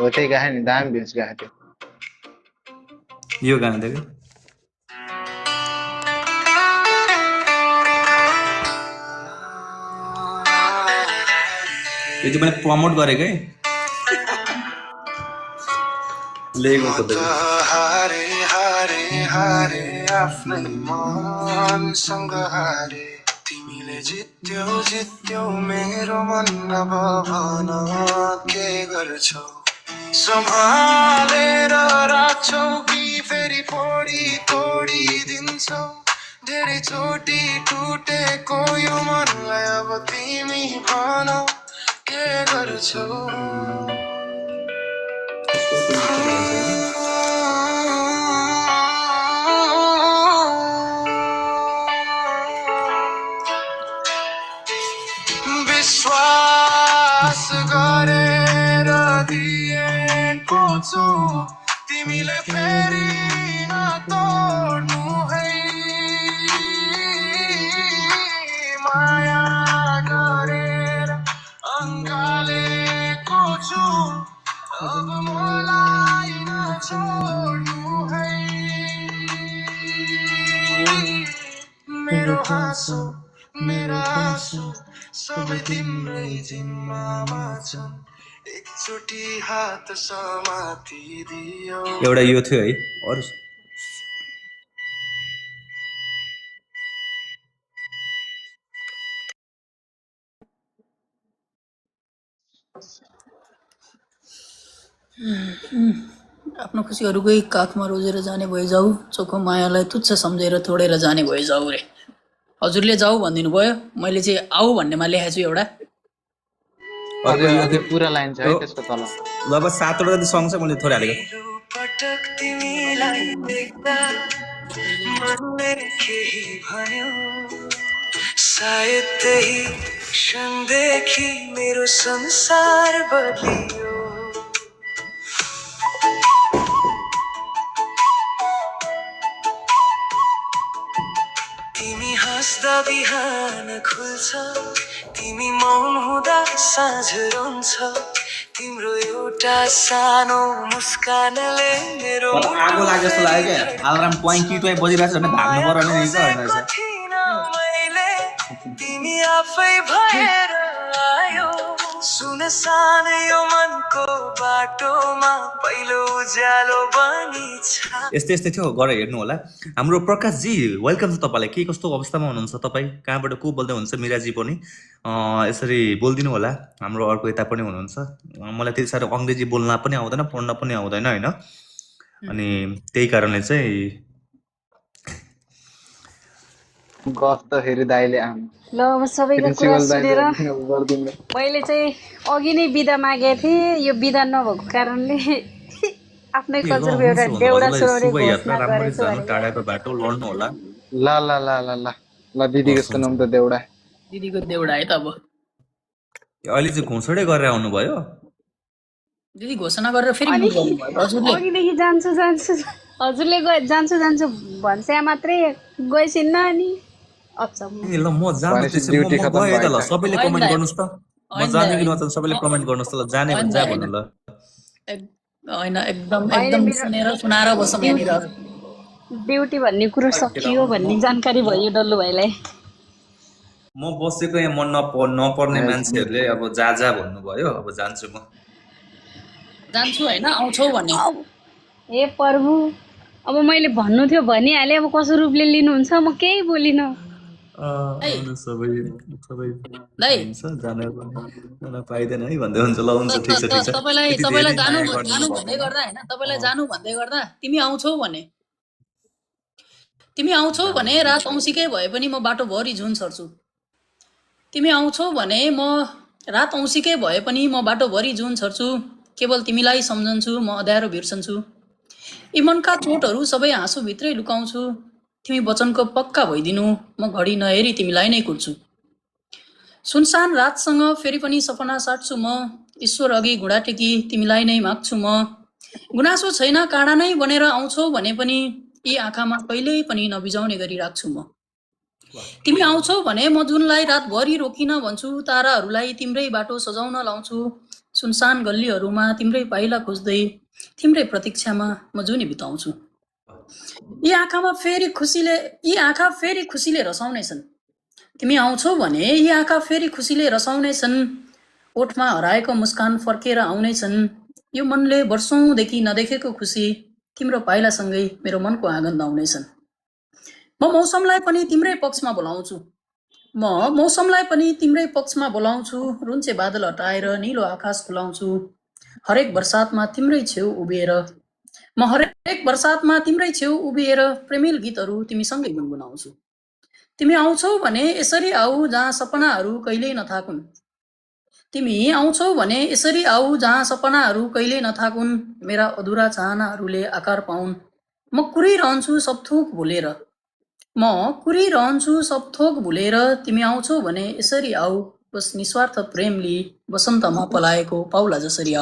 हो त्यही गएको नि दामी भ्युज गएको थियो यो गाना थियो कि यो चाहिँ मैले प्रमोट गरेको है लेखेको खोज्दै हारे हारे हारे आफ्नै मनसँग हारे तिमीले जित्यौ जित्यौ मेरो मन अब भन के गर्छौ सम्हालेर राख्छौ कि फेरि फोडी तोडी दिन्छौ धेरै चोटी टुटेको यो मनलाई अब तिमी भनौ के गर्छौ विश्वास गरेर दिएको छु तिमीले फेरि नतोड्नु है माया गरेर अङ्गालेको छु अब मलाई नछोड्नु है मेरो हाँसो मेरा आँसु सबै तिम्रै जिम्मामा छन् एकचोटि हात समातिदियो एउटा यो थियो है अरू आफ्नो खुसी अरूकै काखमा रोजेर जाने भए जाऊ चोखो मायालाई तुच्छ सम्झेर तोडेर जाने भए जाऊ रे हजुरले जाऊ भनिदिनु भयो मैले चाहिँ आऊ भन्नेमा लेखेको छु एउटा अझै पुरा लाइन छ है त्यसको तल अब 7 वटा जति सङ छ मैले थोरै हालेको पटक तिमीलाई देख्दा मनले केही भन्यो सायद त्यही क्षणदेखि मेरो संसार बदलियो तिमी हाँस्दा बिहान खुल्छ तिमी मौन हुँदा साँझ रोन्छ तिम्रो एउटा सानो मुस्कानले मेरो आगो लागे जस्तो लाग्यो क्या अलार्म ट्वाइङ ट्वाइङ बजिरहेको छ भने भाग्नु पर्यो नि मैले तिमी आफै भएर आयो सुनसान यो मनको बाटोमा पहिलो उज्यालो बनी छ यस्तै यस्तै थियो गएर हेर्नु होला हाम्रो प्रकाशजी वेलकम छ तपाईँलाई के कस्तो अवस्थामा हुनुहुन्छ तपाईँ कहाँबाट को बोल्दै हुनुहुन्छ मिराजी पनि यसरी बोलिदिनु होला हाम्रो अर्को यता पनि हुनुहुन्छ मलाई त्यति साह्रो अङ्ग्रेजी बोल्न पनि आउँदैन पढ्न पनि आउँदैन होइन अनि त्यही कारणले चाहिँ गफ त फेरि दाइले आम ल अब सबैको कुरा सुनेर मैले चाहिँ अघि नै बिदा मागेको थिएँ यो बिदा नभएको कारणले आफ्नै कल्चरको एउटा देउडा सुनाउने घोषणा गरेछु टाढाको बाटो लड्नु होला ल ल ल ल ल ल दिदीको सुनाउँ त देउडा दिदीको देउडा है त अब अहिले चाहिँ घोषणै गरेर आउनुभयो दिदी घोषणा गरेर फेरि हजुरले अघिदेखि जान्छु जान्छु हजुरले जान्छु जान्छु भन्छ मात्रै गएछिन्न अनि ल म जानु त्यसै म गएँ त ल सबैले कमेन्ट गर्नुहोस् त म जाने कि नजाने सबैले कमेन्ट गर्नुहोस् त ल जाने भने जा भन्नु ल होइन एकदम एकदम सुनेर सुनाएर बसौँ यहाँनिर ड्युटी भन्ने कुरो सकियो भन्ने जानकारी भयो डल्लु भाइलाई म बसेको यहाँ मन नपर्ने मान्छेहरूले अब जा भन्नुभयो अब जान्छु म जान्छु होइन आउँछौ भन्ने हे प्रभु अब मैले भन्नु थियो भनिहालेँ अब कसो रूपले लिनुहुन्छ म केही बोलिनँ सबै पाइँदैन है भन्दै हुन्छ ल हुन्छ ठिक छ तपाईँलाई जानु भन्दै गर्दा होइन तपाईँलाई जानु भन्दै गर्दा तिमी आउँछौ भने रात औँसीकै भए पनि म बाटोभरि झुन छर्छु तिमी आउँछौ भने म रात औँसीकै भए पनि म बाटोभरि झुन छर्छु केवल तिमीलाई सम्झन्छु म अँध्यारो बिर्सन्छु यी मनका चोटहरू सबै हाँसोभित्रै लुकाउँछु तिमी वचनको पक्का भइदिनु म घडी नहेरी तिमीलाई नै कुर्छु सुनसान रातसँग फेरि पनि सपना साट्छु म ईश्वर अघि घुँडा टेकी तिमीलाई नै माग्छु म गुनासो छैन काँडा नै बनेर आउँछौ भने पनि यी आँखामा कहिल्यै पनि नबिजाउने गरी राख्छु म तिमी आउँछौ भने म जुनलाई रातभरि रोकिन भन्छु ताराहरूलाई तिम्रै बाटो सजाउन लाउँछु सुनसान गल्लीहरूमा तिम्रै पाइला खोज्दै तिम्रै प्रतीक्षामा म जुनी बिताउँछु। यी आँखा फेरि खुसीले रसाउनेछन्। तिमी आउँछौ भने यी आँखा फेरि खुसीले रसाउनेछन्। ओठमा हराएको मुस्कान फर्केर आउनेछन्। यो मनले वर्षौँदेखि नदेखेको खुसी तिम्रो पाइलासँगै मेरो मनको आँगन आउनेछन्। म मौसमलाई पनि तिम्रै पक्षमा बोलाउँछु। रुन्चे बादल हटाएर निलो आकाश खुलाउँछु। हरेक बर्सातमा तिम्रै छेउ उभिएर प्रेमिल गीतहरू तिमीसँगै गुनगुनाउँछु। तिमी आउँछौ भने यसरी आऊ जहाँ सपनाहरू कहिल्यै नथाकुन्। मेरा अधुरा चाहनाहरूले आकार पाउन्। म कुरिरहन्छु सब थोक भुलेर तिमी आउँछौ भने यसरी आऊ। बस निस्वार्थ प्रेम लिई वसन्तमा पलाएको पाउला जसरी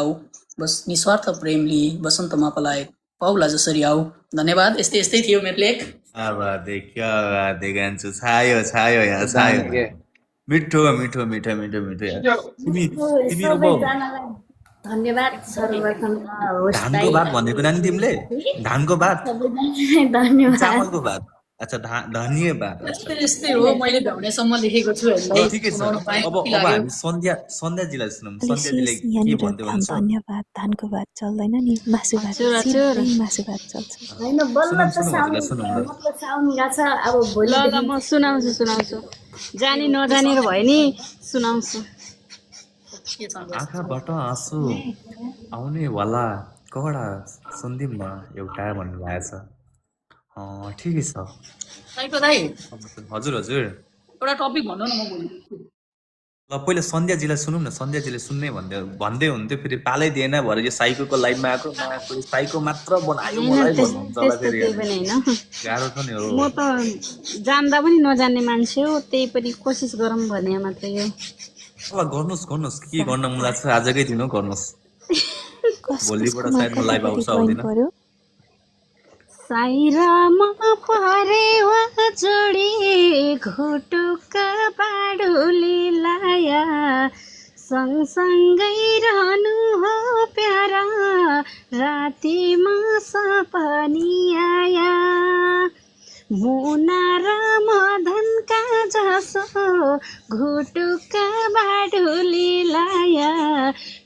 आऊ। धन्यवाद। यस्तै थियो मेरो लेख। क्या बात है गान्छु। छायो यहाँ छायो। मिठो यार। तिमी अब धन्यवाद सर्वप्रथम धानको भात भनेको नानी तिमीले? धानको भात धन्यवाद। चामलको भात? अच्छा धन्यवाद। यस्तै हो, मैले भ्याउनेसम्म लेखेको छु। ठिकै छ। अब हामी सन्ध्याजीलाई सुनौँ। सन्ध्याजीले के भन्दै हुनुहुन्छ? धन्यवाद। धानको भात चल्दैन नि, मासु भात चल्छ। हैन बल्ल त साउन्ड गाछ। अब भोलि ल म सुनाउँछु। जानी नजानेर भयो नि सुनाउँछु। आँखाबाट आँसु आउने वाला कडा सन्धिमा एउटा भन्नुभएको छ। ठिकै छ। हजुर एउटा टपिक भन्नु न, म बोल्छु। ल पहिला सन्ध्याजीलाई सुनौँ न। सन्ध्याजीले सुन्ने भन्दै हुन्थ्यो, फेरि पालै दिएन भएर यो साइकोको लाइनमा आएको। साइको मात्र बनायो मलाई भन्नुहुन्छ होला। फेरि गाह्रो छ नि। हो म त जान्दा पनि नजान्ने मान्छे हो, त्यही पनि कोसिस गरौँ भने मात्रै हो। ल गर्नुहोस् के गर्न मन लाग्छ आजकै दिन गर्नुहोस्। भोलिबाट सायद म लाइभ आउँछ आउँदिन। साइरामा परेवा जोडी घुटुका बाडुली लाया, सँगसँगै रहनु हो प्यारा, रातिमा सपनी आया। मुना र मदनका जसो घुटुका बाडुली लाया,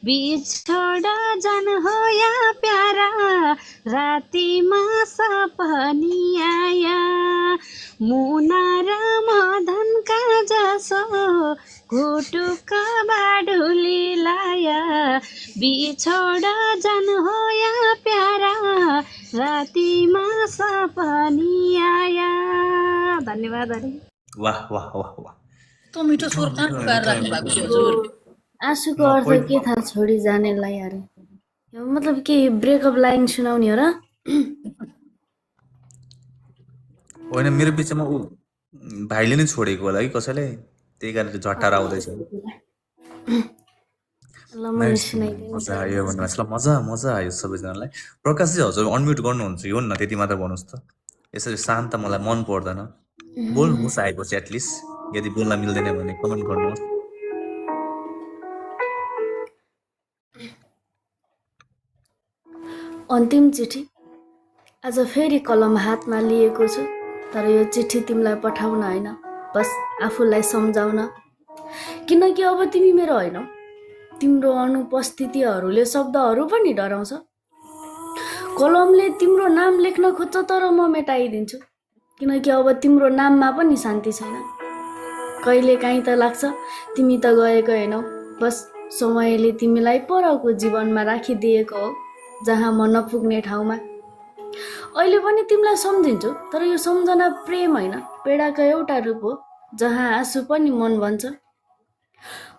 बिछोड जान हो या प्यारा, रातिमा सपनी आया। मुना र मदनका जसो घुटुका बाडुली लाया, बिछोड जान हो या प्यारा, रातिमा सपनी आया। धन्यवाद। वाह। त मिठो स्वर कहाँ गाएर राख्नु भएको थियो हजुर? आँसुको अर्थ के थाहा छोडी जानेलाई? अरे मतलब के ब्रेकअप लाइन सुनाउने हो र? होइन, मेरो बिचमा भाइले नै छोडेको होला कि कसैले, त्यही कारण झट्टाएर आउँदैछ। मजा आयो भन्नुहोस्। ल मजा आयो सबैजनालाई। प्रकाशजी हजुर अनम्युट गर्नुहुन्छ यो न, त्यति मात्र भन्नुहोस् त। यसरी शान्त मलाई मन पर्दैन। बोल्नुहोस् आएपछि एटलिस्ट। यदि बोल्न मिल्दैन भने कमेन्ट गर्नुहोस्। अन्तिम चिठी। आज फेरि कलम हातमा लिएको छु, तर यो चिठी तिमीलाई पठाउन होइन, बस आफूलाई सम्झाउन। किनकि अब तिमी मेरो होइनौ। तिम्रो अनुपस्थितिहरूले शब्दहरू पनि डराउँछ। कलमले तिम्रो नाम लेख्न खोज्छ, तर म मेटाइदिन्छु। किनकि अब तिम्रो नाममा पनि शान्ति छैन। कहिले काहीँ त लाग्छ तिमी त गएको होइनौ, बस समयले तिमीलाई परको जीवनमा राखिदिएको हो, जहाँ म नपुग्ने ठाउँमा। अहिले पनि तिमीलाई सम्झिन्छु, तर यो सम्झना प्रेम होइन, पीडाको एउटा रूप हो, जहाँ आँसु पनि मन भन्छ।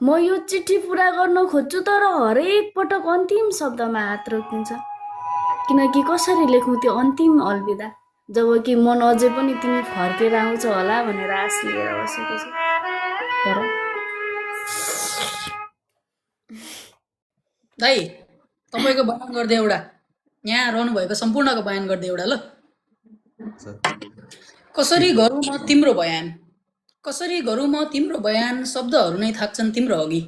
म यो चिठी पुरा गर्न खोज्छु, तर हरेक पटक अन्तिम शब्दमा हात रोकिन्छ। किनकि कसरी लेखौँ त्यो अन्तिम अलविदा, जबकि मन अझै पनि तिमी फर्केर आउँछ होला भनेर आश लिएर बसेको छु। दाइ तपाईँको बयान गर्दै एउटा, यहाँ रहनुभएको सम्पूर्णको बयान गर्दै एउटा। ल कसरी गरौँ म तिम्रो बयान, शब्दहरू नै थाक्छन् तिम्रो अघि।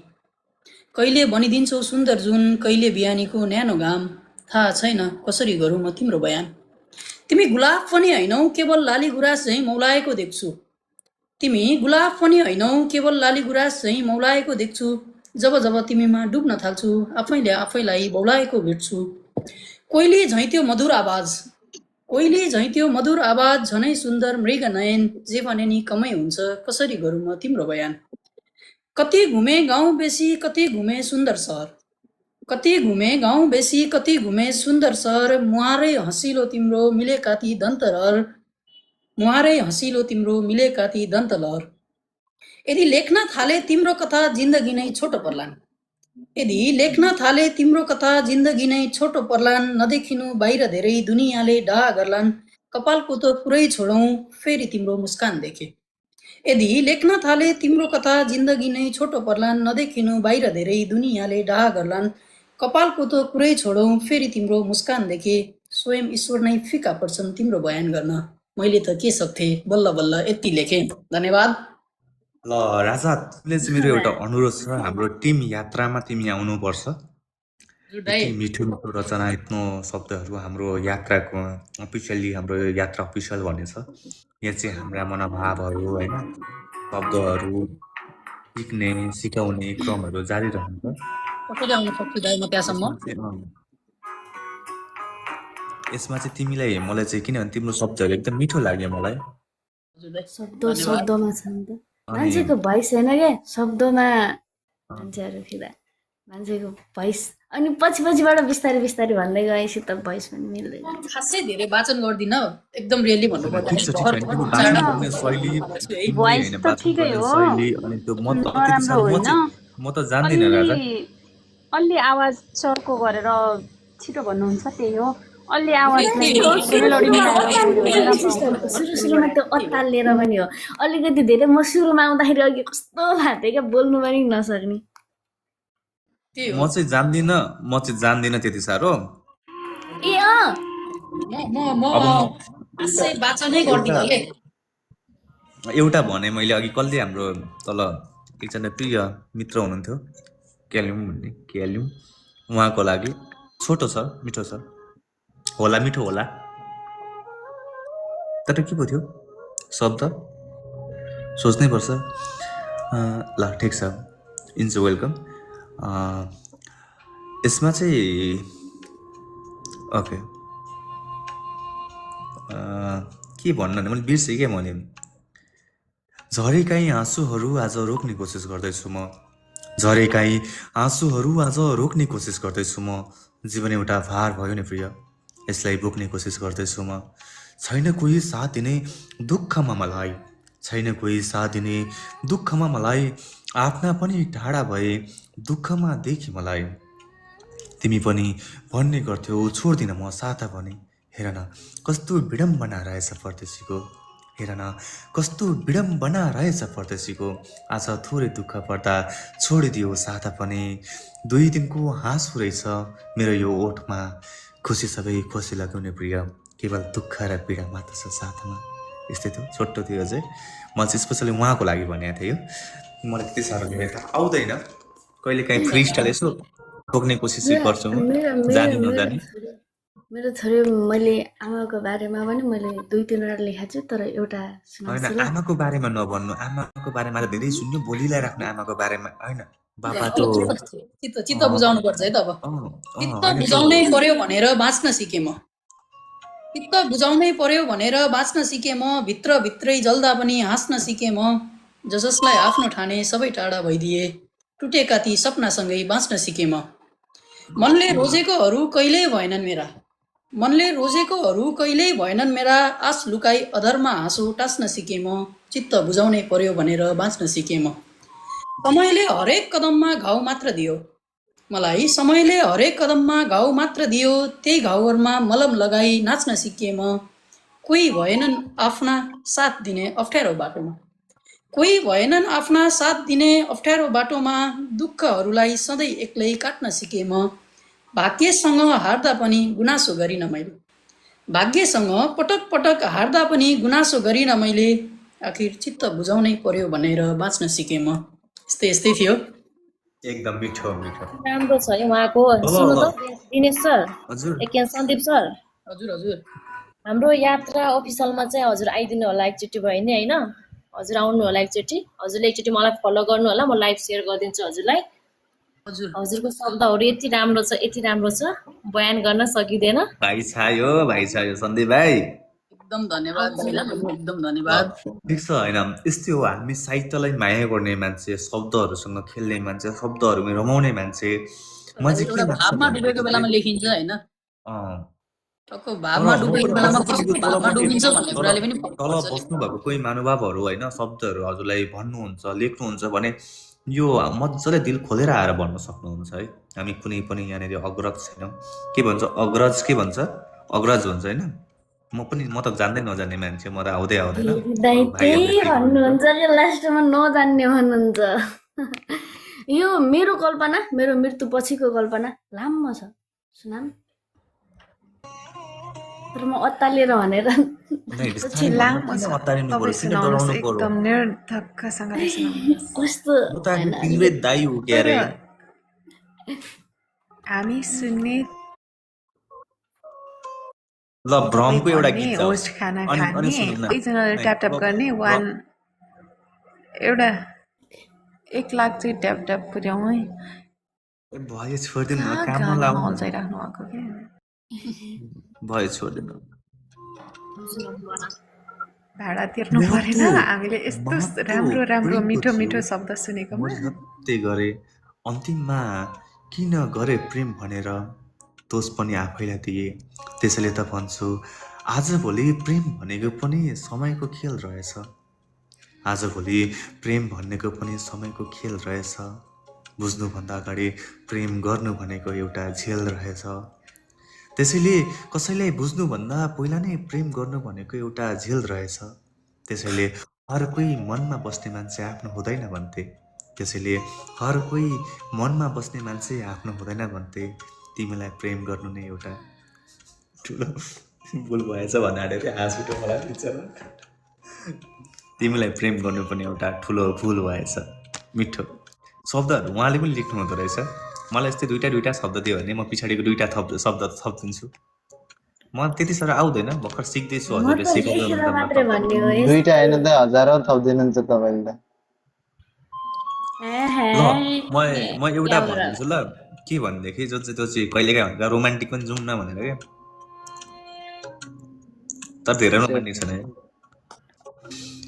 कहिले बनिदिन्छौ सुन्दर जुन, कहिले बिहानीको न्यानो घाम, थाहा छैन कसरी गरौँ म तिम्रो बयान। तिमी गुलाब पनि हैनौ केवल लाली गुराँस झैँ मौलाएको देख्छु। तिमी गुलाब पनि हैनौ केवल लाली गुराँस झैँ मौलाएको देख्छु। जब जब तिमीमा डुब्न थाल्छु आफैले आफैलाई बौलाएको भेट्छु। कोइली झैँ त्यो मधुर आवाज, कोइली झैँ त्यो मधुर आवाज, झनै सुन्दर मृग नयन, जे भने नि कमै हुन्छ कसरी गरौँ म तिम्रो बयान। कति घुमे गाउँ बेसी कति घुमे सुन्दर सहर, कति घुमे गाउँ बेसी कति घुमे सुन्दर सहर, मुहारै हँसिलो तिम्रो मिलेका ती दन्तलहर, मुहारै हँसिलो तिम्रो मिलेका ती दन्तलहर। यदि लेख्न थाले तिम्रो कथा जिन्दगी नै छोटो पर्लान्, यदि लेख्न थाले तिम्रो कथा जिन्दगी नै छोटो पर्लान्, नदेखिनु बाहिर धेरै दुनियाँले डाहा गर्लान्, कपालको त कुरै छोडौँ फेरि तिम्रो मुस्कान देखे। यदि लेख्न थाले तिम्रो कथा जिन्दगी नै छोटो पर्लान्, नदेखिनु बाहिर धेरै दुनियाँले डाहा गर्लान्, कपालको त कुरै छोडौँ फेरि तिम्रो मुस्कान देखे। स्वयं ईश्वर नै फिका पर्छन् तिम्रो बयान गर्न, मैले त के सक्थेँ बल्ल बल्ल यति लेखेँ। धन्यवाद। ल राजा, तिमीले चाहिँ मेरो एउटा अनुरोध छ, हाम्रो टिम यात्रामा तिमी आउनुपर्छ। यति मिठो मिठो रचना, यत्रो शब्दहरू हाम्रो यात्राको अफिसियली, हाम्रो यात्रा अफिसियल भन्ने छ। यहाँ चाहिँ हाम्रा मनोभावहरू होइन, शब्दहरू सिक्ने सिकाउने क्रमहरू जारी रहन्छ। यसमा चाहिँ तिमीलाई मलाई चाहिँ किनभने तिम्रो शब्दहरू एकदम मिठो लाग्यो मलाई। शब्द शब्दमा छ नि त, मान्छेको भोइस होइन क्या, शब्दमा मान्छेहरू फिदा, मान्छेको भोइस। अनि पछिबाट बिस्तारै बिस्तारै भन्दै गएपछि त भोइस पनि मिल्दैन। खासै धेरै वाचन गर्दिन, एकदम रियली भन्नुपर्दा भोइस त ठिकै हो, नराम्रो होइन। म त जान्दिनँ राजा। अलि आवाज चर्को गरेर छिटो भन्नुहुन्छ त्यही हो। अलि आवाज मेलोडी मिलाएर सुरुमा त्यो अत्तालिएर पनि हो, अलिकति धेरै। म सुरुमा आउँदाखेरि अघि कस्तो भएको क्या, बोल्नु पनि नसक्ने। म चाहिँ जान्दिनँ त्यति साह्रो। ए एउटा भने मैले अघि कसले, हाम्रो तल एकजना प्रिय मित्र हुनुहुन्थ्यो क्याल्युम भन्ने, क्याल्युम, उहाँको लागि छोटो छ, मिठो छ होला, मिठो होला, तर के पो थियो शब्द सोच्नै पर्छ। ल ठिक छ, इट्स वेलकम। यसमा चाहिँ ओके के भन्नु भने मैले बिर्सेँ क्या मैले। झरेकाई आँसुहरू आज रोक्ने कोसिस गर्दैछु म, झरेकाई आँसुहरू आज रोक्ने कोसिस गर्दैछु म। जीवन एउटा भार भयो नि प्रिय, यसलाई बोक्ने कोसिस गर्दैछु म। छैन कोही साथ दिने दुःखमा मलाई, छैन कोही साथ दिने दुःखमा मलाई, आफ्ना पनि टाढा भए दुःखमा देखि मलाई। तिमी पनि भन्ने गर्थ्यौ छोड्दिन म साथा पनि, हेर न कस्तो विडम्बना रहेछ परदेशीको, हेर न कस्तो विडम्बना रहेछ परदेशीको। आज थोरै दुःख पर्दा छोडिदियो साथा पनि, 2 दिनको हाँसो रहेछ मेरो यो ओठमा। खुसी सबै खुसी लगाउने प्रिय, केवल दुःख र पीडा मात्र छ साथमा। यस्तै थियो, छोटो थियो अझै। म चाहिँ स्पेसली उहाँको लागि भनेको थिएँ। मलाई त्यति साह्रो त आउँदैन, कहिले काहीँ फ्री स्टाइल यसो ठोक्ने कोसिस गर्छु म, जानी नजानी। मेरो छोरी, मैले आमाको बारेमा पनि मैले 2-3 वटा लेखाएको छु, तर एउटा सुनाउँछु ल। आमाको बारेमा नभन्नु, आमाको बारेमा धेरै सुन्नु, बोलिलाई राख्नु आमाको बारेमा होइन। बाबा त चित्त बुझाउनु पर्छ है त। अब चित्त बुझाउनै पर्यो भनेर बाँच्न सिकेँ म, चित्त बुझाउनै पर्यो भनेर बाँच्न सिकेँ म। भित्र भित्रै जल्दा पनि हाँस्न सिकेँ म। जसलाई आफ्नो ठाने सबै टाढा भइदिए, टुटेका ती सपनासँगै बाँच्न सिकेँ म। मनले रोजेकोहरू कहिल्यै भएनन् मेरा, मनले रोजेकोहरू कहिल्यै भएनन् मेरा। आश लुकाई अधरमा हाँसो टाँस्न सिकेँ म। चित्त बुझाउनै पर्यो भनेर बाँच्न सिकेँ म। समयले हरेक कदममा घाउ मात्र दियो मलाई, समयले हरेक कदममा घाउ मात्र दियो। त्यही घाउहरूमा मलम लगाई नाच्न सिकेँ म। कोही भएनन् आफ्ना साथ दिने अप्ठ्यारो बाटोमा, कोही भएनन् आफ्ना साथ दिने अप्ठ्यारो बाटोमा। दुःखहरूलाई सधैँ एक्लै काट्न सिकेँ म। भाग्यसँग हार्दा पनि गुनासो गरिनँ मैले, भाग्यसँग पटक पटक हार्दा पनि गुनासो गरिनँ मैले। आखिर चित्त बुझाउनै पर्यो भनेर बाँच्न सिकेँ म। यस्तै थियो। एकदम मिठो मिठो। राम्रो छ है उहाँको। ल सुन्नु ल त दिनेश सर, हजुर एकखेल सन्दीप सर, हजुर हजुर हाम्रो यात्रा अफिसियलमा चाहिँ हजुर आइदिनु होला एकचोटि भयो नि होइन? हजुर आउनु होला एकचोटि, हजुरले एकचोटि मलाई फलो गर्नु होला, म लाइभ सेयर गरिदिन्छु हजुरलाई। हजुर हजुरको शब्दहरू यति राम्रो छ बयान गर्न सकिँदैन। भाइ छायो सन्दीप भाइ। एकदम धन्यवाद एकदम धन्यवाद। ठिक छ होइन यस्तै हो हामी साहित्यलाई माया गर्ने मान्छे, शब्दहरूसँग खेल्ने मान्छे, शब्दहरूमा रमाउने मान्छे। म चाहिँ के एउटा लाग्छ भावमा डुबेको भन्दाखेरि बेलामा लेखिन्छ होइन, अँ, टक्क भावमा डुबेको बेलामा कस्तो भावमा डुबिन्छ भन्ने कुराले पनि फरक तल पर्छ नि। बस्नु भएको कोही महानुभावहरू होइन शब्दहरू हजुरलाई भन्नुहुन्छ लेख्नुहुन्छ भने यो मजाले दिल खोलेर आएर भन्न सक्नुहुन्छ है। हामी कुनै पनि यहाँनिर अग्रज छैनौँ। के भन्छ अग्रज के भन्छ अग्रज भन्छ होइन। म त जान्दै नजान्ने मान्छे, म त आउँदै आउँदैन दाइ भाइहरूले त्यही के भन्नुहुन्छ। भन्नुहुन्छ कि लास्टमा नजान्ने भन्नुहुन्छ। यो मेरो कल्पना, मेरो मृत्यु पछिको कल्पना लामो छ, सुनाम। तर म अत्तालिएर भनेर नै बिस्तारै लामो भन्नु, छ किन अत्तालिनु तपाईँ पर्यो, किन सुनाउनुहोस्, डराउनु पर्यो। एकदम निर्धक्कसँगले सुनाउनुहोस्। कस्तो म त हामी होइन, तिम्रै दाइ हो तर क्यारे। हामी सुन्ने ल भ्रमको एउटा भन्ने गीत छ होस्ट खाना अनि खाने सुन्नु न कतिजनाले ट्याप ट्याप गर्ने एउटा 1 लाख चाहिँ ट्याप ट्याप पुर्याउँ है। भयो छोडिदिनु न कहाँ काममा गाना लाउनु न। अल्झाइराख्नु भएको क्या। भयो छोडिदिनु। भाडा तिर्नु परेन हामीले यस्तो राम्रो राम्रो मिठो मिठो शब्द सुनेकोमा। मैले सत्य गरेँ अन्तिममा किन गरे प्रेम भनेर दोष पनि आफैलाई दिए। त्यसैले त भन्छु आजभोलि प्रेम भनेको पनि समयको खेल रहेछ। आजभोलि प्रेम भनेको पनि समयको खेल रहेछ। बुझ्नुभन्दा अगाडि प्रेम गर्नु भनेको एउटा झेल रहेछ। त्यसैले कसैलाई बुझ्नुभन्दा पहिला नै प्रेम गर्नु भनेको एउटा झेल रहेछ। त्यसैले हर कोही मनमा बस्ने मान्छे आफ्नो हुँदैन भन्थे। त्यसैले हर कोही मनमा बस्ने मान्छे आफ्नो हुँदैन भन्थे। तिमीलाई प्रेम गर्नु नै एउटा ठुलो भुल भएछ भन्ने आँटेर हाँस उठ्यो मलाई बिचरा। तिमीलाई प्रेम गर्नु पनि एउटा ठुलो भुल भएछ। मिठो शब्दहरू उहाँले पनि लेख्नु हुँदो रहेछ। मलाई यस्तै दुईवटा शब्द दियो भने म पछाडिको दुईवटा शब्द थपिदिन्छु। म त्यति साह्रो आउँदैन, भर्खर सिक्दैछु, म हजुरले त सिकाउनु लेखेर हुँदा मात्रै भन्ने हो यस। दुईटा होइन त हजारौँ थपिदिनुहुन्छ तपाईँले त। ल म एउटा भनिदिन्छु ल के भनेदेखि जो चाहिँ त्यो चाहिँ कहिलेकाहीँ हुन्छ रोमान्टिक पनि जाउँ न भनेर क्या। तर धेरै रोमान्टिक छैन।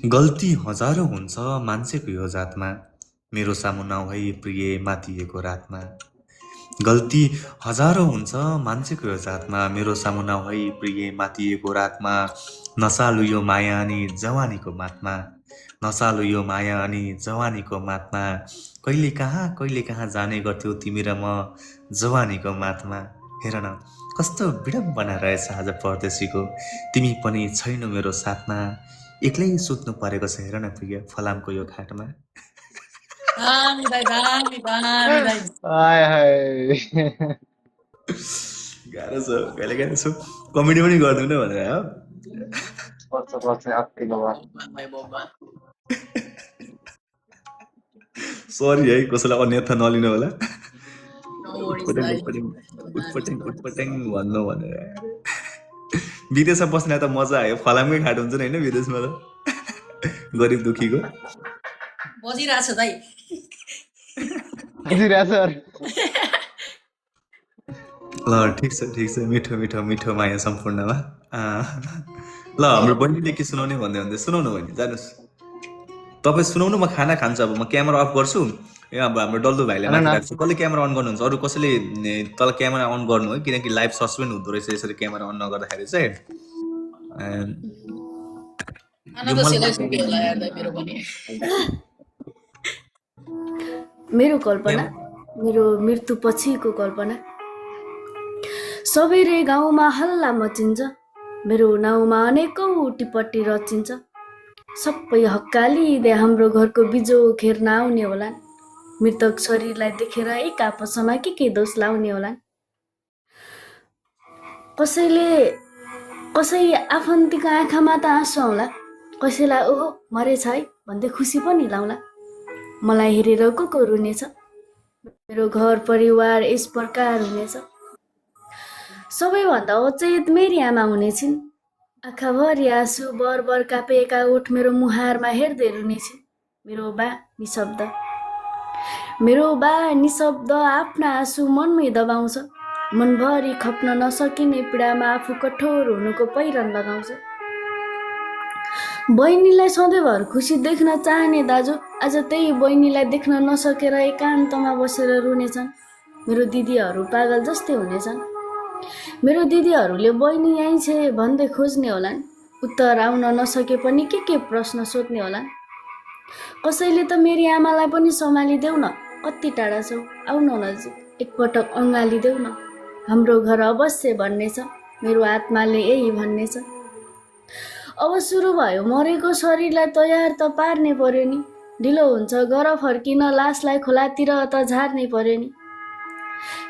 गल्ती हजारौँ हुन्छ मान्छेको यो जातमा, मेरो सामु नभई प्रिय मातिएको रातमा। गल्ती हजारौँ हुन्छ मान्छेको यो जातमा, मेरो सामु नभई प्रिय मातिएको रातमा। नसालु यो माया अनि जवानीको मातमा, नसालु यो माया अनि जवानीको मातमा। कहिले कहाँ जाने गर्थ्यौ तिमी र म जवानीको मातमा। हेर न कस्तो विडम्बना रहेछ आज परदेशीको, तिमी पनि छैनौ मेरो साथमा। एक्लै सुत्नु परेको छ हेर न प्रिय फलामको यो खाटमा। दामी दाइ, दामी दाइ। हाय हाय गाह्रो छ कहिलेकाहीँ यसो कमेडी पनि गरिदिउँ न भनेर हो। पर्छ अक्टिको भयो। सरी है कसैलाई अन्यथा नलिनु होला। No worries, दाइ। उटपट्याङ भन्नु भनेर। विदेशमा बस्ने त मजा आयो, फलामकै खाट हुन्छ नि होइन विदेशमा त गरिब दुखीको। बजिरहेछ दाइ। बुझिरहेछ अरे। ल ठिक छ मिठो मिठो मिठो माया सम्पूर्णमा। ल हाम्रो बहिनीले के सुनाउने भन्दै सुनाउनु बहिनी जानुहोस्। तपाईँ सुनाउनु म खाना खान्छु। अब म क्यामेरा अफ गर्छु। अब हाम्रो डल्दु भाइले माथि राख्छु। कसले क्यामेरा अन गर्नुहुन्छ? अरू कसैले तल क्यामेरा अन गर्नु है, किनकि लाइभ सस्पेन्ड हुँदो रहेछ यसरी क्यामेरा अन नगर्दाखेरि चाहिँ। मेरो कल्पना, मेरो मृत्यु पछिको कल्पना। सबैले गाउँमा हल्ला मचिन्छ, मेरो नाउँमा अनेकौँ टिपट्टी रचिन्छ। सबै हक्कालिँदै हाम्रो घरको बिजो खेर्न आउने होलान्। मृतक शरीरलाई देखेर एक आपसमा के दोष लाउने होलान्। कसै आफन्तीको आँखामा त आँसु आउला, कसैलाई ओहो मरेछ है भन्दै खुसी पनि लाउला। मलाई हेरेर को रुनेछ? मेरो घर परिवार यस प्रकार हुनेछ। सबैभन्दा अचेत मेरी आमा हुनेछिन्। आँखाभरि आँसु बर कापेका ओठ मेरो मुहारमा हेर्दै रुनेछिन्। मेरो बा निशब्द आफ्ना आँसु मनमै दबाउँछ। मनभरि खप्न नसकिने पीडामा आफू कठोर हुनुको पहिरन लगाउँछ। बहिनीलाई सधैँभर खुसी देख्न चाहने दाजु आज त्यही बहिनीलाई देख्न नसकेर एकान्तमा बसेर रुनेछन्। मेरो दिदीहरू पागल जस्तै हुनेछन्। मेरो दिदीहरूले बहिनी यहीँ छे भन्दै खोज्ने होलान्। उत्तर आउन नसके पनि के प्रश्न सोध्ने होलान्। कसैले त मेरी आमालाई पनि सम्हालिदेऊ न, कति टाढा छौ, आउन नजिक, एकपटक अँगालिदेऊ न, हाम्रो घर अवश्य भन्ने छ, मेरो आत्माले यही भन्ने छ। अब सुरु भयो, मरेको शरीरलाई तयार त पार्ने पर्यो नि, ढिलो हुन्छ घर फर्किन लासलाई खोलातिर त झार्ने पर्यो नि।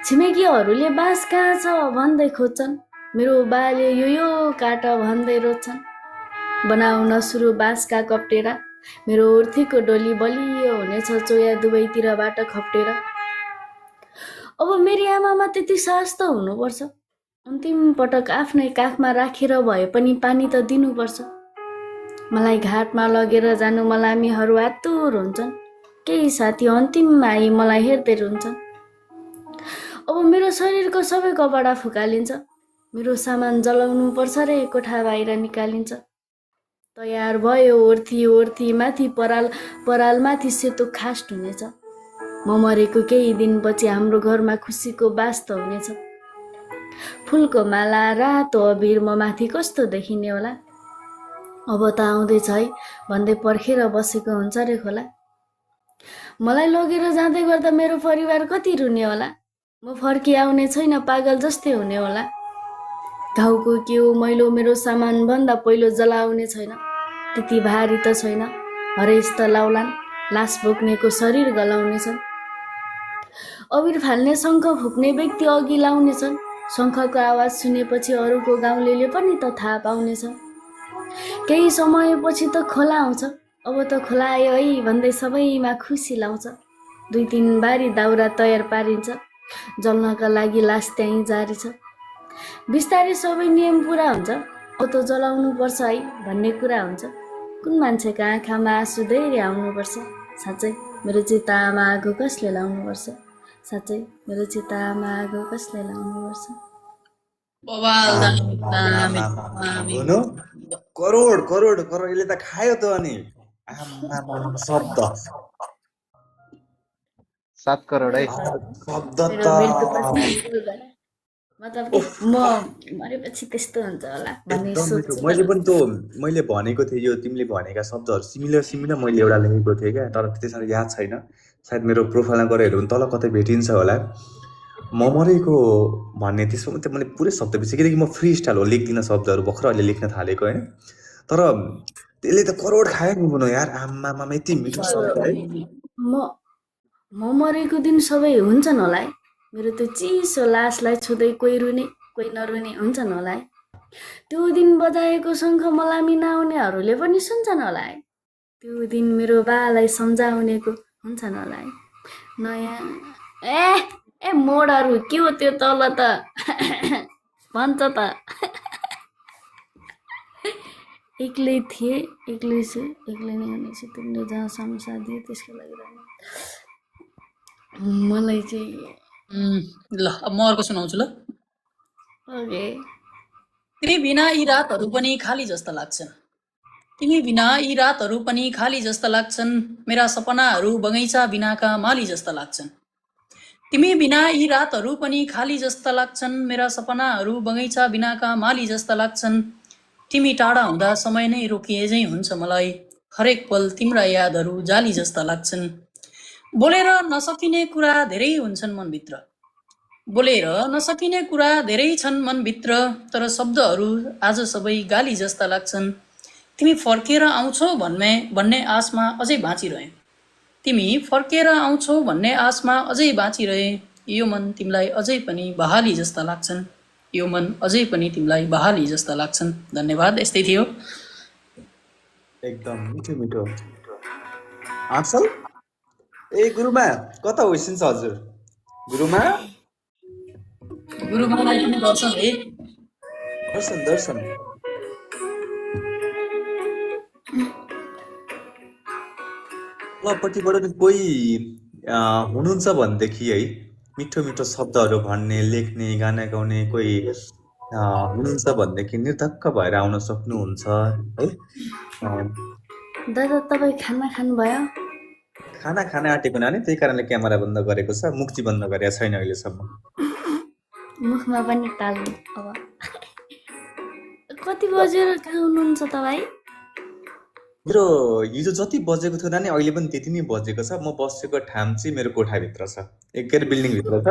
छिमेकीहरूले बाँस कहाँ छ भन्दै खोज्छन्। मेरो बाले यो काट भन्दै रोज्छन्। बनाउन सुरु बाँसका कप्टेरा, मेरो उर्थीको डोली बलियो हुनेछ चोया दुवैतिरबाट खप्टेर। अब मेरी आमामा त्यति साहस त हुनुपर्छ। अन्तिम पटक आफ्नै काखमा राखेर भए पनि पानी त दिनुपर्छ। मलाई घाटमा लगेर जानु मलामीहरू आतुर हुन्छन्। केही साथी अन्तिममा आई मलाई हेर्दै रुन्छन्। अब मेरो शरीरको सबै कपडा फुकालिन्छ। मेरो सामान जलाउनु पर्छ रे, कोठा बाहिर निकालिन्छ। तयार भयो ओर्थी माथि पराल माथि सेतो खास्ट हुनेछ। म मरेको केही दिनपछि हाम्रो घरमा खुसीको बास त हुनेछ। फुलको माला रातो अबिर म माथि कस्तो देखिने होला। अब त आउँदैछ है भन्दै पर्खेर बसेको हुन्छ रे खोला। मलाई लगेर जाँदै गर्दा मेरो परिवार कति रुने होला। म फर्किआउने छैन, पागल जस्तै हुने होला। घाउको केउ मैलो मेरो सामान भन्दा पहिलो जलाउने छैन। त्यति भारी त छैन, हरेस त लाउलान्, लास बोक्नेको शरीर गलाउनेछन्। अबिर फाल्ने शङ्ख फुक्ने व्यक्ति अघि लाउनेछन्। शङ्खको आवाज सुनेपछि अरूको गाउँलेले पनि त थाहा पाउनेछन्। केही समयपछि त खोला आउँछ। अब त खोला आयो है भन्दै सबैमा खुसी लाउँछ। 2-3 बारी दाउरा तयार पारिन्छ। जल्नका लागि लास त्यहीँ जारी छ। बिस्तारै सबै नियम पुरा हुन्छ। अब त जलाउनु पर्छ है भन्ने कुरा हुन्छ। कुन मान्छेका आँखामा आँसु धेरै आउनुपर्छ। साँच्चै मेरो चितामा आगो कसले लाउनुपर्छ। साँच्चै मेरो चितामा आगो कसले लाउनुपर्छ। बवाल दामी। हुनु करोड करोड करोड यसले त खायो त अनि आम्मामा शब्द 7 करोड है। शब्द मेरो त मृत्युपछि सुरु गर। मतलब कि म मरेपछि त्यस्तो हुन्छ होला भन्ने एकदम मिठो। सोच्छु। मैले पनि मैले भनेको थिएँ यो तिमीले भनेका शब्दहरू सिमिलर मैले एउटा लेखेको थिएँ क्या, तर त्यति साह्रो याद छैन। सायद मेरो प्रोफाइलमा गएर हेर्नु भने तल कतै भेटिन्छ होला। म मरेको भन्ने त्यसमा मात्रै मैले पुरै शब्द बिर्सेँ, किनकि म फ्री स्टाइल हो, लेख्दिनँ शब्दहरू, भर्खर अहिले लेख्न थालेको होइन। तर त्यसले त करोड खायो नि बुनो यार, आम्मामा यति मिठो शब्द है। म मरेको दिन सबै हुन्छन् होला है। मेरो त्यो चिसो लासलाई छुँदै कोही रुने कोही नरुने हुन्छन् होला है। त्यो दिन बजाएको शङ्ख मलामी नआउनेहरूले पनि सुन्छन् होला है। त्यो दिन मेरो बालाई सम्झाउनेको हुन्छन् होला है। नयाँ ए मोडहरू के हो त्यो तल त भन्छ त। एक्लै थिएँ, एक्लै छु, एक्लै नै हुनेछु, तिमीले जहाँसम्म साथ दिए त्यसको लागि मलाई चाहिँ ल अब म अर्को सुनाउँछु ल। ओके। तिमी बिना यी रातहरू पनि खाली जस्ता लाग्छन्। तिमी बिना यी रातहरू पनि खाली जस्ता लाग्छन्। मेरा सपनाहरू बगैँचा बिनाका माली जस्ता लाग्छन्। तिमी बिना यी रातहरू पनि खाली जस्ता लाग्छन्। मेरा सपनाहरू बगैँचा बिनाका माली जस्ता लाग्छन्। तिमी टाढा हुँदा समय नै रोकिए झैँ हुन्छ मलाई। हरेक पल तिम्रा यादहरू जाली जस्ता लाग्छन्। बोलेर नसकिने कुरा धेरै हुन्छन् मनभित्र। बोलेर नसकिने कुरा धेरै छन् मनभित्र, तर शब्दहरू आज सबै गाली जस्ता लाग्छन्। तिमी फर्केर आउँछौ भन्ने आशमा अझै बाँचिरहे। तिमी फर्केर आउँछौ भन्ने आशमा अझै बाँचिरहे। यो मन तिमीलाई अझै पनि बहाली जस्ता लाग्छन्। यो मन अझै पनि तिमीलाई बहाली जस्ता लाग्छन्। धन्यवाद। यस्तै थियो। एकदम मिठो मिठो। आर्सल ए गुरुमा कता होइसिन्छ हजुर? गुरुमा गुरुमालाई पनि दर्शन है। दर्शन दर्शन तलपट्टिबाट नि कोही हुनुहुन्छ भनेदेखि है मिठो मिठो शब्दहरू भन्ने लेख्ने गाना गाउने कोही हुनुहुन्छ भनेदेखि निर्धक्क भएर आउन सक्नुहुन्छ है। दादा तपाईँ खाना खानुभयो? खाना खाना आँटेको नानी, त्यही कारणले क्यामेरा बन्द गरेको छ, मुख चाहिँ बन्द गरेको छैन अहिलेसम्म। मुखमा पनि टाल्नु अब। कति बजेर कहाँ हुनुहुन्छ तपाईँ? मेरो हिजो जति बजेको थियो नानी अहिले पनि त्यति नै बजेको छ। म बसेको ठाउँ चाहिँ मेरो कोठाभित्र छ, एक बिल्डिङभित्र छ।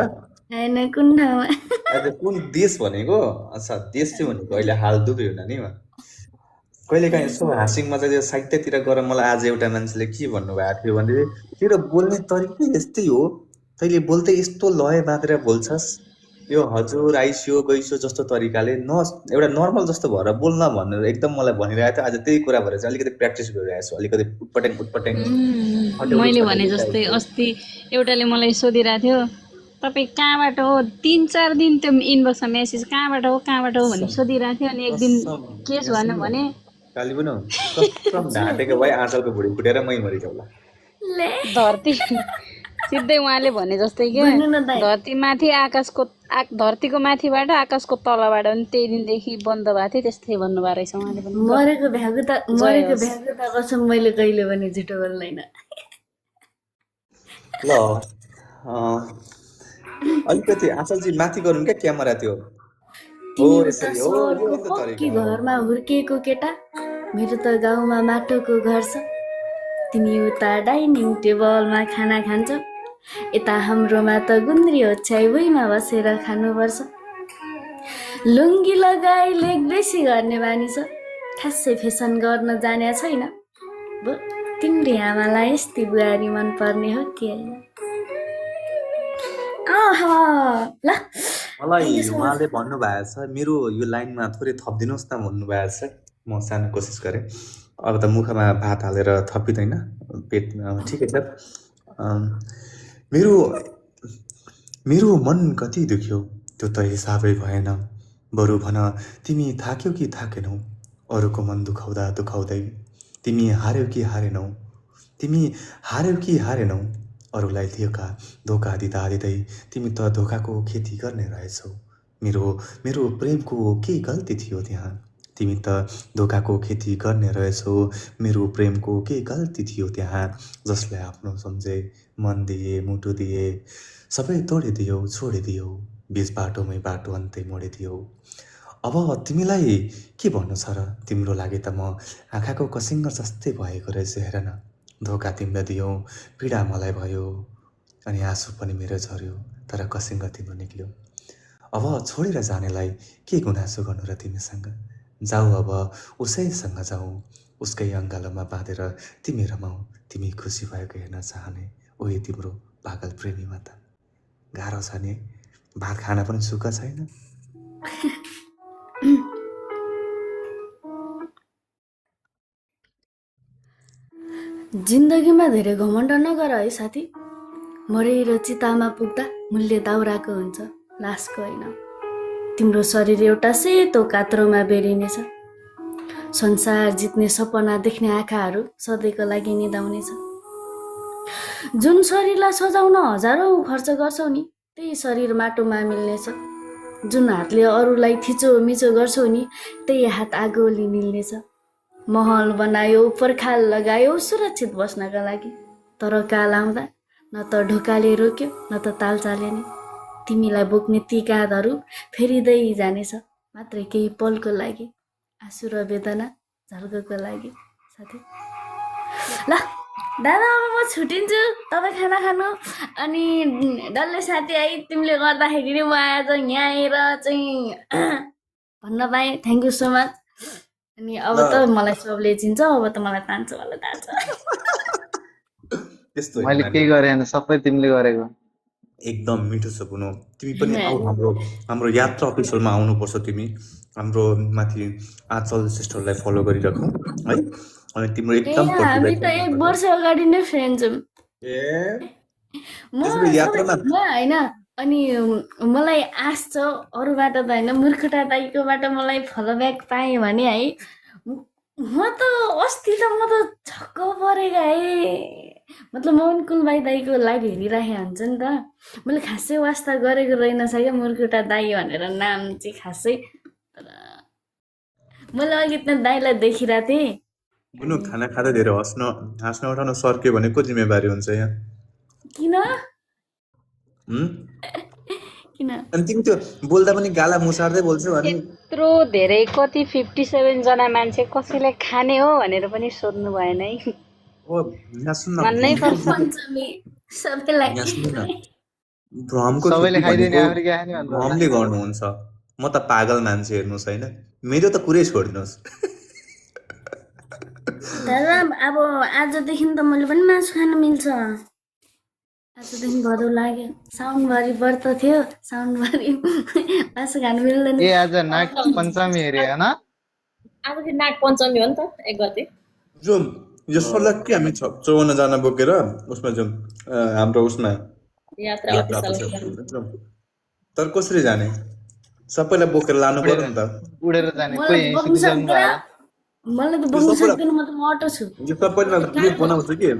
होइन कुन ठाउँमा? आज कुन देश भनेको? अच्छा देश चाहिँ भनेको अहिले हाल दुबई हो नानी। कहिले काहीँ यसो हाँसिङ मजा त्यो साहित्यतिर गएर मलाई आज एउटा मान्छेले के भन्नुभएको थियो भने तेरो बोल्ने तरिकै यस्तै हो, तैँले बोल्दै यस्तो लय बाँधेर बोल्छस्, यो हजुर आइसियो गइसियो जस्तो तरिकाले एउटा नर्मल जस्तो भएर बोल्न भनेर एकदम मलाई भनिरहेको थियो। आज त्यही कुरा भएर चाहिँ अलिकति प्र्याक्टिस गरिरहेको छु, अलिकति उटपटेङ मैले भने जस्तै अस्ति एउटाले मलाई सोधिरहेको थियो तपाईँ कहाँबाट हो, 3-4 दिन त्यो इनबक्समा मेसेज कहाँबाट हो भनेर सोधिरहेको थियो। अनि एक दिन के भन्नु भने काली पनि कसम ढाँटेको भए आँचलको भुँडी फुटेर मै मरिन्छ होला। धरती सिधै उहाँले भने जस्तै क्या, धरती माथि आकाशको धरतीको माथिबाट आकाशको तलबाट पनि त्यही दिनदेखि बन्द भएको थियो, त्यस्तै भन्नुभएको रहेछ उहाँले पनि। मरेको भ्याएको त कसम मैले कहिले पनि झुटो बोल्दैन। ल अलिकति आँचलजी माथि गरौँ क्या क्यामेरा त्यो। पक्की घरमा हुर्किएको केटा, मेरो त गाउँमा माटोको घर छ। तिमी उता डाइनिङ टेबलमा खाना खान्छौ, यता हाम्रोमा त गुन्द्री ओछ्याइ भुइँमा बसेर खानुपर्छ। लुङ्गी लगाई लेख बेसी गर्ने बानी छ, खासै फेसन गर्न जाने छैन। तिम्री आमालाई यस्तै बुहारी मन पर्ने हो कि होइन? ल मलाई उहाँले भन्नुभएको छ मेरो यो लाइनमा थोरै थपिदिनुहोस् न भन्नुभएको छ। म सानो कोसिस गरेँ। अब त मुखमा भात हालेर थपिँदैन, पेटमा ठिकै छ। मेरो मन कति दुख्यो त्यो त हिसाबै भएन। बरु भन तिमी थाक्यौ कि थाकेनौ? अरूको मन दुखाउँदै तिमी हार्यौ कि हारेनौ? अरूलाई धोका दिँदै तिमी त धोकाको खेती गर्ने रहेछौ। मेरो प्रेमको के गल्ती थियो त्यहाँ? तिमी त धोकाको खेती गर्ने रहेछौ। मेरो प्रेमको के गल्ती थियो त्यहाँ? जसलाई आफ्नो सम्झे, मन दिए, मुटु दिए, सबै तोडिदियौ, छोडिदियौ, बिच बाटोमै बाटो अन्तै मोडिदियौ। अब तिमीलाई के भन्नु छ र? तिम्रो लागि त म आँखाको कसिङ्गर जस्तै भएको रहेछ। हेर न, धोका तिमीलाई दियौ, पीडा मलाई भयो, अनि आँसु पनि मेरो झऱ्यो, तर कसिङ्गर तिम्रो निक्ल्यो। अब छोडेर जानेलाई के गुनासो गर्नु र तिमीसँग? जाऊ अब उसैसँग जाऊ, उसकै अङ्गालोमा बाँधेर तिमी रमाऊ। तिमी खुसी भएको हेर्न चाहने ओए तिम्रो पागल प्रेमीमा त गाह्रो छ नि, भात खान पनि सुख छैन। जिन्दगीमा धेरै घमण्ड नगर है साथी। मरेर चितामा पुग्दा मूल्य दाउराको हुन्छ, लासको होइन। तिम्रो शरीर एउटा सेतो कात्रोमा बेरिनेछ। संसार जित्ने सपना देख्ने आँखाहरू सधैँको लागि निदाउनेछ। जुन शरीरलाई सजाउन हजारौँ खर्च गर्छौ नि, त्यही शरीर माटोमा मिल्नेछ। जुन हातले अरूलाई थिचोमिचो गर्छौ नि, त्यही हात आगोली निल्नेछ। महल बनायो, पर्खाल लगायो सुरक्षित बस्नका लागि, तर काल आउँदा न त ढोकाले रोक्यो न त तालचाले नै। तिमीलाई बोक्ने ती काँधहरू फेरिँदै जानेछ, मात्रै केही पलको लागि, आँसु र वेदना झल्कोको लागि साथी। ल दादा अब म छुटिन्छु, तपाईँ खाना खानु। अनि डल्लै साथी आई तिमीले गर्दाखेरि नै म आज यहाँ आएर चाहिँ भन्न पाएँ। Thank you so much. अनि अब त मलाई सबले चिन्छ, अब त मलाई तान्छ मलाई थाहा छ। त्यस्तो मैले के गरेँ सबै तिमीले गरेको। एकदम मिठो छ बुनो। तिमी पनि आऊ, हाम्रो यात्रा एपिसोडमा आउनुपर्छ तिमी। हाम्रो माथि आँचल सिस्टरलाई फलो गरिराखौ है। अनि तिम्रो एकदम हामी त 1 वर्ष अगाडि नै फ्रेन्ड छौँ। म होइन अनि मलाई आश छ अरूबाट त होइन मूर्खटा दाइकोबाट मलाई फलो ब्याक पाएँ भने है म त अस्ति त म त छक्क परेको है मतलब मोहन कुलबाई दाइको लाइभ हेरिराखेको हुन्छ नि त मैले खासै वास्ता गरेको रहेनछ क्या मूर्खटा दाई भनेर नाम चाहिँ खासै तर मैले अघि त्यहाँ दाइलाई देखिरहेको थिएँ बुनु खाना खाँदा धेरै हाँस्न उठाउन सर्क्यो भने को जिम्मेवारी हुन्छ यहाँ किन हुँ? किन अनि तिमी त्यो बोल्दा पनि गाला मुसार्दै बोल्छौ अनि यत्रो धेरै कति 57 जना मान्छे कसैले खाने हो भनेर पनि सोध्नु भएन है ओ यहाँ सुन्न मनै पर्छ पञ्चमी सबैलाई यहाँ सुन्न भ्रमको सबैले खेती खाइदिने भनेको अफ्रिका खाने भन्दा भ्रमले गर्नुहुन्छ म त पागल मान्छे हेर्नुहोस् होइन मेरो त कुरै छोडिदिनुहोस् तर अब आजदेखि त मैले पनि मासु खान मिल्छ आजदेखि भदौ लाग्यो साउनभरि व्रत थियो साउनभरि मासु खानु मिल्दैन ए आज नाग पञ्चमी हेरे होइन आज फेरि नाग पञ्चमी हो नि त 1 गते जाउँ यो सल्लाह के हामी 54 जना बोकेर उसमा जाउँ हाम्रो उसमा यात्रा यात्रा अफिसल अफिस जाउँ तर कसरी जाने सबैलाई बोकेर लानु पर्यो नि त उडेर जाने कोही मलाई यहीँ बोक्नु सिटिजन सक्दैन भयो मलाई त बोक्नु सक्दैन म त मोटो छु यो सबैलाई ग्रुप बनाउँछ कि यो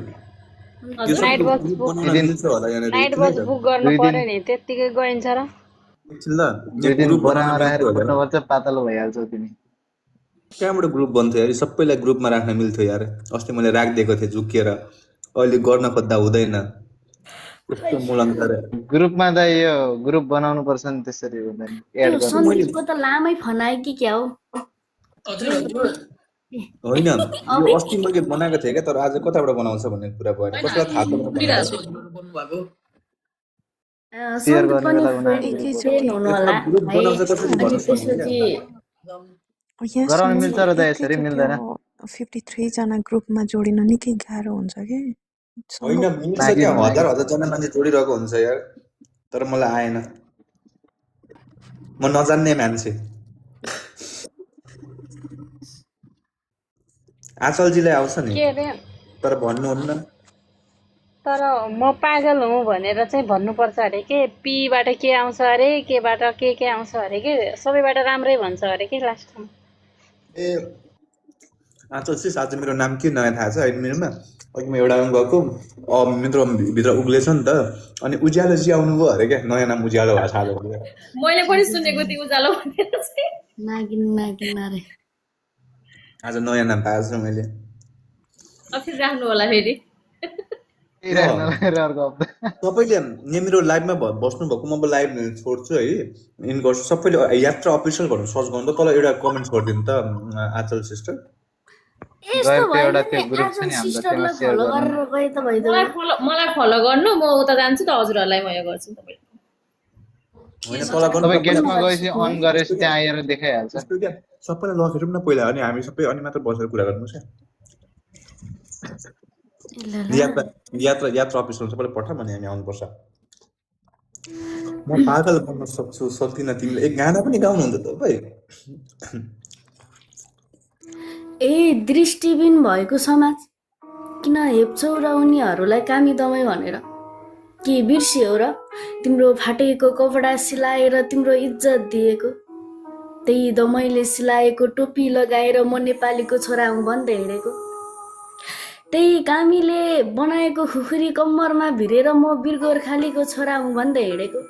हजुर नाइट सबैलाई बस ग्रुप बुक बनाउन मिल्छ होला यहाँनिर नाइट एकछिन है बस त बुक गर्नु दुई दिन पर्यो नि त्यत्तिकै गइन्छ र एकछिन ल दुई यहाँ दिन ग्रुप बोरामा बनाउन राखेर मिल्छ होला कुट्नुपर्छ पातलो भइहाल्छौ तिमी कहाँबाट ग्रुप बन्थ्यो यार सबैलाई ग्रुपमा राख्न मिल्थ्यो यार अस्ति मैले राखिदिएको थिएँ झुक्किएर अहिले गर्न खोज्दा हुँदैन कस्तो मुलङ्कर ग्रुपमा त यो ग्रुप बनाउनु पर्छ नि त्यसरी हुँदैन एड त्यो गर्नु सन्दीपको त लामै फनायो कि क्या हो होइन यो अस्ति मैले बनाएको थिएँ क्या तर आज कताबाट बनाउँछ भन्ने कुरा भएन कसैलाई थाहा छैन बनाएको। सेयर सन्दीप गर्ने पनि बेला फ्रेन्ड हुनु होला यसमा ग्रुप है बनाउँछ कसरी अनि भन्नुहोस् न त्यसपछि यहाँ गराउन सुन्नु मिल्छ र त यसरी एकैचोटि मिल्दैन 53 जना ग्रुपमा जोडिन निकै गाह्रो हुन्छ कि होइन सम्भव मिल्छ मागिनु क्या माग्यो। हजार हजार जना मान्छे जोडिरहेको हुन्छ यार तर मलाई आएन म नजान्ने मान्छे आचलजीलाई आउँछ नि के अरे तर भन्नुहुन्न तर म पागल हुँ भनेर चाहिँ भन्नुपर्छ अरे के पीबाट के आउँछ अरे केबाट के आउँछ अरे के सबैबाट राम्रै भन्छ अरे के लास्टमा ए आचल सिस आज मेरो नाम के नयाँ थाहा छ अहिले मेरोमा अघि म एउटा गएको मेरो भित्र उग्लेछ नि त अनि उज्यालोजी आउनुभयो अरे क्या नयाँ नाम उज्यालो भएको छ आज भनेर मैले पनि सुनेको थिएँ उज्यालो भनेर चाहिँ नागिन नागिन अरे आज नयाँ नाम पाएको छु मैले अब फेरि राख्नु होला फेरि त्यही राख्न लगाएर अर्को हप्ता सबैले यहाँ मेरो लाइभमा बस्नु भएको म अब लाइभ छोड्छु है इन गर्छु सबैले यात्रा अफिसियल भनेर सर्च गर्नु त तल एउटा कमेन्ट छोडिदिनु त आचल सिस्टर यस्तो गएर भयो त्यो एउटा त्यो नि ग्रुप छ आज नि हाम्रो सिस्टरलाई त्यसमा सेयर फलो गर्नु गरेर गए त भइदियो मलाई फलो गर्नु म उता जान्छु त हजुरहरूलाई म यो गर्छु तपाईँ होइन तल गर्नु तपाईँ सबैलाई गेस्टमा गएपछि अन गरेपछि त्यहाँ आएर देखाइहाल्छ त्यस्तो क्या सबैलाई लगेरौँ न पहिला अनि हामी सबै अनि मात्र बसेर कुरा गर्नु छ यात्रा यात्रा यात्रा अफिसमा सबैलाई पठा भने हामी आउनुपर्छ म पागल बन्न सक्छु सक्दिनँ तिमीले एक गाना पनि गाउनुहुन्छ तपाईँ ए दृष्टिबिन भएको समाज किन हेप्छौ र उनीहरूलाई कामी दमाई भनेर के बिर्सियौ र तिम्रो फाटेको कपडा सिलाएर तिम्रो इज्जत दिएको त्यही दमाईले सिलाएको टोपी लगाएर म नेपालीको छोरा हुँ भन्दै हिँडेको त्यही कामीले बनाएको खुकुरी कम्मरमा भिरेर म वीर गोर्खालीको छोरा हुँ भन्दै हिँडेको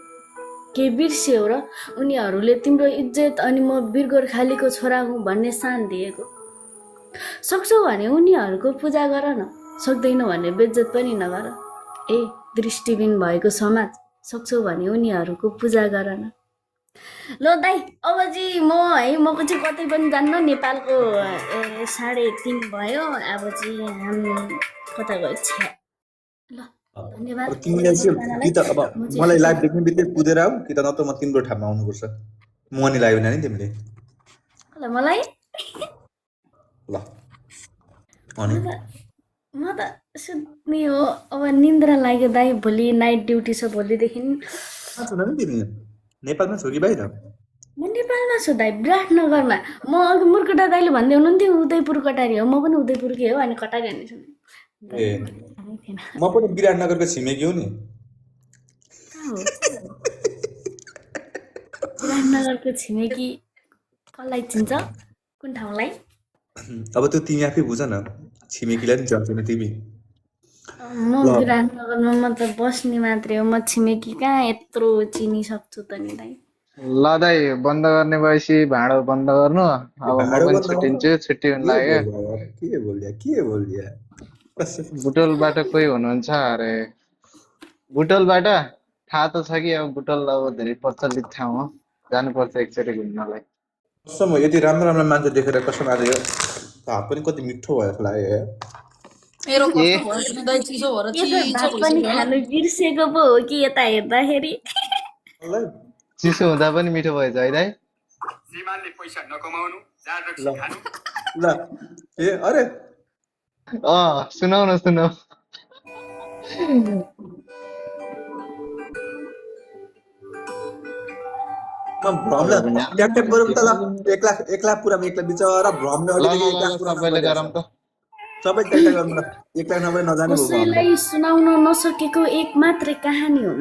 के बिर्स्यौ र उनीहरूले तिम्रो इज्जत अनि म वीर गोर्खालीको छोरा हुँ भन्ने सान दिएको सक्छौ भने उनीहरूको पूजा गर न सक्दैनौ भने बेइज्जत पनि नगर ए दृष्टिबिन भएको समाज सक्छौ भने उनीहरूको पूजा गर न ल दाइ अब चाहिँ म है म चाहिँ कतै पनि जान्न नेपालको 3:30 भयो अब चाहिँ हामी कता गयो छ्या ल धन्यवाद अब तिमीलाई चाहिँ कि त अब मलाई लाइभ देख्ने बित्तिकै कुदेर आऊ कि त नत्र म तिम्रो ठाउँमा आउनुपर्छ मुहानी लाइभ नि तिमीले ल मलाई ल अनि म त सुत्ने हो अब निन्द्रा लाग्यो दाइ भोलि नाइट ड्युटी छ भोलिदेखि कहाँ छौ नानी तिमी नेपालमा छौ कि बाहिर म नेपालमा छु दाइ विराटनगरमा म अघि मुर्कुटा दाइले भन्दै हुनुहुन्थ्यो उदयपुर कटारी हो म पनि उदयपुरकै हो अनि कटारी भन्ने छु ए म पनि विराटनगरको छिमेकी हो नि कहाँ हो विराटनगरको छिमेकी कसलाई चिन्छ कुन ठाउँलाई अब त्यो तिमी आफै बुझ न छिमेकीलाई नि जान्छौ नि तिमी म विराटनगरमा म त बस्ने मात्रै हो म छिमेकी कहाँ यत्रो चिनिसक्छु त नि दाइ ल दाइ बन्द गर्ने भएपछि भाँडो बन्द गर्नु अब म पनि छुट्टिन्छु छुट्टी हुन लाग्यो के बोलिया बुटोलबाट कोही हुनुहुन्छ अरे बुटोलबाट थाहा त छ कि अब बुटोल अब धेरै प्रचलित ठाउँ हो जानुपर्छ एकचोटि घुम्नलाई कसम यति राम्रो राम्रो मान्छे देखेर कसम आज यो भात पनि कति मिठो भयो जस्तो लाग्यो यार। मेरो कस्तो भयो भने दाइ चिसो भएर के त चिसो भात पनि खानु बिर्सेको पो हो कि यता हेर्दाखेरि चिसो हुँदा पनि मिठो भएछ है दाइ ल ए अरे सुनाउ न सुनाउ भ्रमले ट्याप गरौँ त ल 1 लाख पुरा 1 लाख बिचरा भ्रमले अलिकति 1 लाख पुरा सबैले गरौँ त सबै ट्याप गरौँ न 1 लाख नभए नजाने भयो कसैलाई सुनाउन नसकेको एक मात्रै कहानी हो म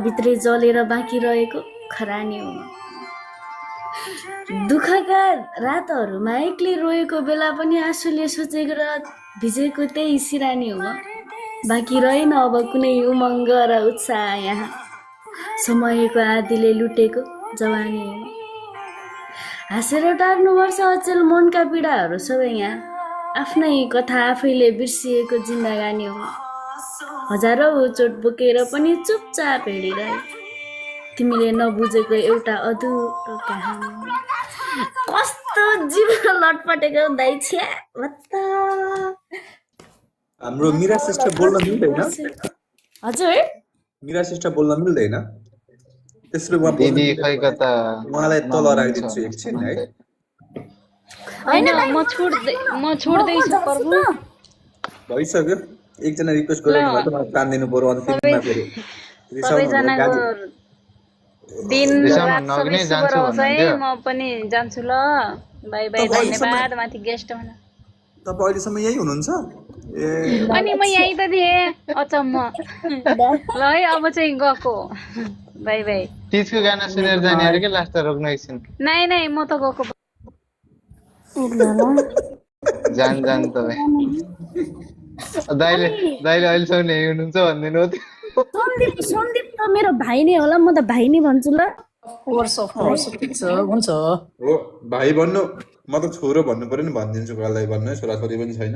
भित्रै जलेर बाँकी रहेको खरानी हो म दुःखका रातहरूमा एक्लै रोएको बेला पनि आँसुले सोचेको र भिजेको त्यही सिरानी हो म बाँकी रहेन अब कुनै उमङ्ग र उत्साह यहाँ समयको आदीले लुटेको जवानी हो म हाँसेर टार्नुपर्छ अचेल मनका पीडाहरू सबै यहाँ आफ्नै कथा आफैले बिर्सिएको जिन्दगानी हो हजारौँ चोट बोकेर पनि चुपचाप हिँडिरहे तिमीले नबुझेको एउटा अधुरो कहानी कस्तो जीवन लटपटेको दाइ छ्या हाम्रो मीरा सिस्टर बोल्न मिल्दैन हजुर मीरा सिस्टर बोल्न मिल्दैन त्यसले दिदी खै कता उहाँलाई तल राखिदिन्छु एकछिन है होइन म छोड्दैछु प्रभु भइसक्यो एकजना रिक्वेस्ट गरेर मलाई कान दिनु पर्यो अन्तिममा फेरि सबैजनाको दिन रात सबै शुभ रहोस् है म पनि जान्छु ल बाई बाई धन्यवाद माथि गेस्ट हुन तपाईँ अहिलेसम्म यही हुनुहुन्छ ए अनि म यही त थिएँ अचम्म ल है अब चाहिँ गएको बाई बाई तिजको गाना सुनेर जाने अरे के लास्ट रोक्नु एकछिन नाइ नाइ म त गएको जान तपाईँ दाइले अहिलेसम्म यही हुनुहुन्छ भनिदिनु हो सन्दीप त मेरो भाइ नै होला म त भाइ नै भन्छु ल ठिक छ हुन्छ हो भाइ भन्नु म त छोरो भन्नु पर्यो नि भनिदिन्छु कसलाई भन्नु छोराछोरी पनि छैन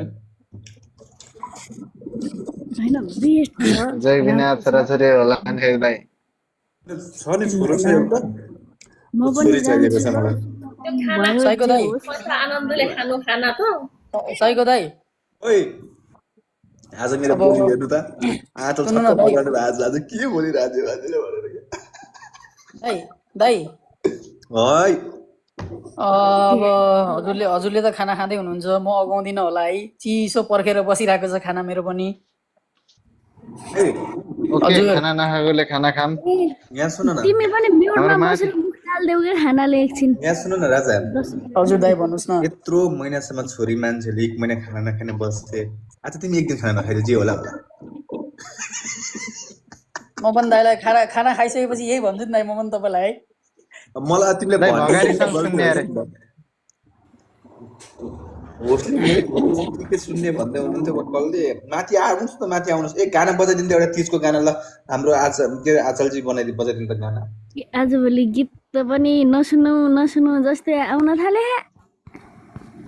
जय बिना छोराछोरी होला फेरि दाइ छ नि छोरो छ एउटा छोरी चाहिएको छ मलाई साइको दाइ आनन्दले खानु खाना त साइको दाइ ओइ आज मेरो बोली हेर्नु त आज आज के बोलिरहेको बाजेले भनेर दाइ है अब हजुरले त खाना खाँदै हुनुहुन्छ म अगाउँदिन होला है चिसो पर्खेर बसिरहेको छ खाना मेरो पनि ओके खाना नखाएकोले खाना खाम यहाँ सुन न तिमी पनि म्युटमा बसेर मुख हाल्देऊ के खानाले एकछिन यहाँ सुन न राजा हजुर दाइ भन्नुहोस् न यत्रो महिनासम्म छोरी मान्छेले 1 महिना खाना नखाने बस्थे आज तिमी एक दिन खाना नखाइदियो जे होला म पनि दाइलाई खाना खाइसकेपछि यही भन्छु नि दाइ म पनि तपाईँलाई है मलाई तिमीले सुन्ने भन्दै हुनुहुन्थ्यो कलले माथि आउनुहोस् न माथि आउनुहोस् एक गाना बजाइदिनु एउटा तिजको गाना ल हाम्रो आज के आचलजी बजाइदिनु त गाना आजभोलि गीत पनि नसुनौ जस्तै आउन थाले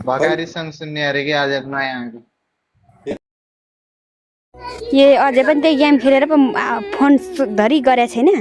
भगारी सङ्ग सुन्ने अरे कि आज नयाँ आएको ए अझै पनि त्यही गेम खेलेर फोन धरि गरेको छैन